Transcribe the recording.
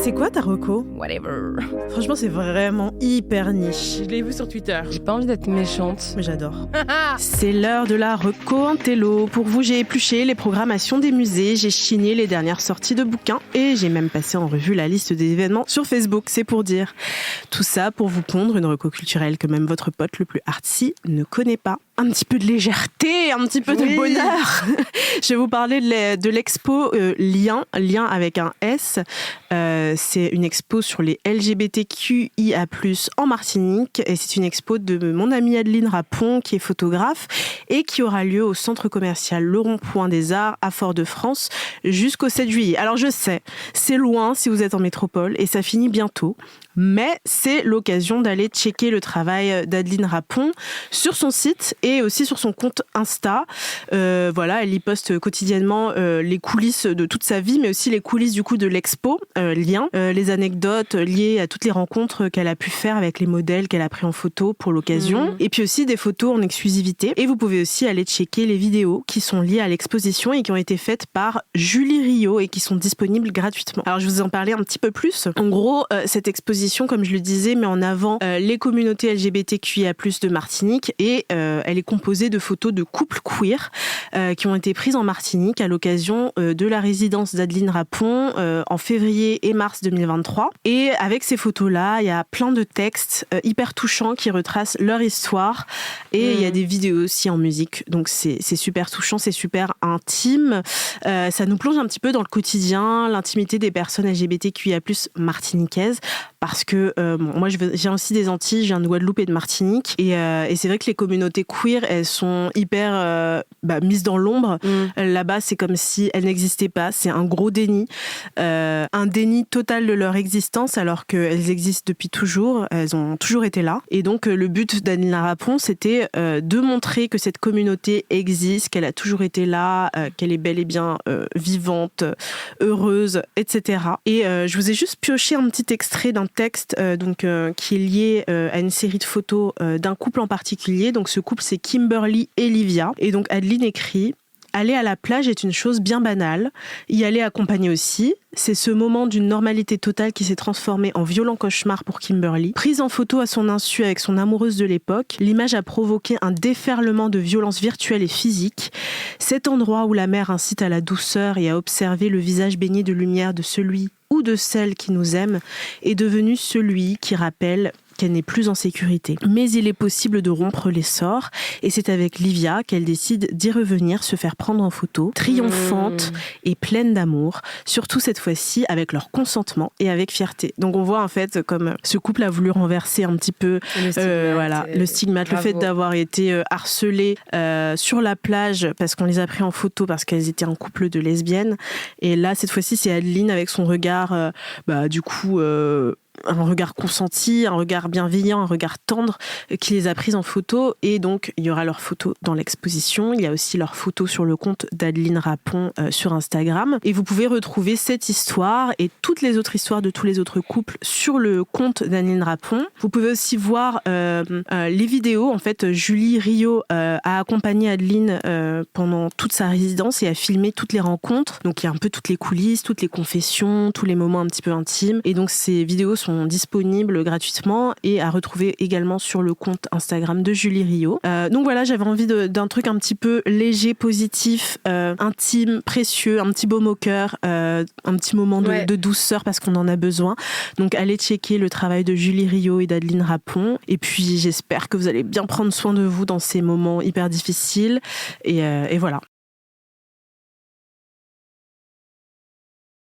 C'est quoi ta reco? Whatever. Franchement, c'est vraiment hyper niche. Je l'ai vu sur Twitter. J'ai pas envie d'être méchante. Mais j'adore. C'est l'heure de la reco intello. Pour vous, j'ai épluché les programmations des musées, j'ai chiné les dernières sorties de bouquins et j'ai même passé en revue la liste des événements sur Facebook, c'est pour dire. Tout ça pour vous pondre une reco culturelle que même votre pote le plus artsy ne connaît pas. Un petit peu de légèreté, un petit peu de bonheur. Je vais vous parler de l'expo Lien avec un S. C'est une expo sur les LGBTQIA+, en Martinique. Et c'est une expo de mon amie Adeline Rapon, qui est photographe, et qui aura lieu au centre commercial Le Rond-Point des Arts à Fort-de-France jusqu'au 7 juillet. Alors je sais, c'est loin si vous êtes en métropole, et ça finit bientôt. Mais c'est l'occasion d'aller checker le travail d'Adeline Rapon sur son site et aussi sur son compte Insta. Voilà, elle y poste quotidiennement les coulisses de toute sa vie, mais aussi les coulisses du coup de l'expo Lien, les anecdotes liées à toutes les rencontres qu'elle a pu faire avec les modèles qu'elle a pris en photo pour l'occasion, et puis aussi des photos en exclusivité. Et vous pouvez aussi aller checker les vidéos qui sont liées à l'exposition et qui ont été faites par Julie Rio et qui sont disponibles gratuitement. Alors je vous en parlais un petit peu plus. En gros, cette exposition, comme je le disais, met en avant les communautés LGBTQIA+ de Martinique, et elle est composée de photos de couples queer qui ont été prises en Martinique à l'occasion de la résidence d'Adeline Rapon en février et mars 2023. Et avec ces photos-là, il y a plein de textes hyper touchants qui retracent leur histoire, et il y a des vidéos aussi en musique. Donc c'est super touchant, c'est super intime. Ça nous plonge un petit peu dans le quotidien, l'intimité des personnes LGBTQIA+ martiniquaises. Parce que moi, je viens aussi des Antilles, je viens de Guadeloupe et de Martinique. Et c'est vrai que les communautés queer, elles sont hyper mises dans l'ombre. Là-bas, c'est comme si elles n'existaient pas. C'est un gros déni. Un déni total de leur existence, alors qu'elles existent depuis toujours. Elles ont toujours été là. Et donc, le but d'Adeline Rapon, c'était de montrer que cette communauté existe, qu'elle a toujours été là, qu'elle est bel et bien vivante, heureuse, etc. Et je vous ai juste pioché un petit extrait d'un texte qui est lié à une série de photos d'un couple en particulier. Donc ce couple, c'est Kimberly et Livia. Et donc Adeline écrit: aller à la plage est une chose bien banale. Y aller accompagné aussi. C'est ce moment d'une normalité totale qui s'est transformé en violent cauchemar pour Kimberly. Prise en photo à son insu avec son amoureuse de l'époque, l'image a provoqué un déferlement de violence virtuelle et physique. Cet endroit où la mer incite à la douceur et à observer le visage baigné de lumière de celui ou de celle qui nous aime est devenu celui qui rappelle qu'elle n'est plus en sécurité. Mais il est possible de rompre les sorts, et c'est avec Livia qu'elle décide d'y revenir, se faire prendre en photo, triomphante et pleine d'amour, surtout cette fois-ci avec leur consentement et avec fierté. Donc on voit en fait comme ce couple a voulu renverser un petit peu le stigmate, le fait d'avoir été harcelés sur la plage parce qu'on les a pris en photo parce qu'elles étaient un couple de lesbiennes. Et là, cette fois-ci, c'est Adeline avec son regard un regard consenti, un regard bienveillant, un regard tendre qui les a prises en photo. Et donc, il y aura leurs photos dans l'exposition. Il y a aussi leurs photos sur le compte d'Adeline Rapon sur Instagram. Et vous pouvez retrouver cette histoire et toutes les autres histoires de tous les autres couples sur le compte d'Adeline Rapon. Vous pouvez aussi voir les vidéos. En fait, Julie Rio a accompagné Adeline pendant toute sa résidence et a filmé toutes les rencontres. Donc, il y a un peu toutes les coulisses, toutes les confessions, tous les moments un petit peu intimes. Et donc, ces vidéos sont disponibles gratuitement et à retrouver également sur le compte Instagram de Julie Rio. Donc voilà, j'avais envie d'un truc un petit peu léger, positif, intime, précieux, un petit baume au cœur, un petit moment de douceur parce qu'on en a besoin. Donc allez checker le travail de Julie Rio et d'Adeline Rapon. Et puis j'espère que vous allez bien prendre soin de vous dans ces moments hyper difficiles. Et voilà.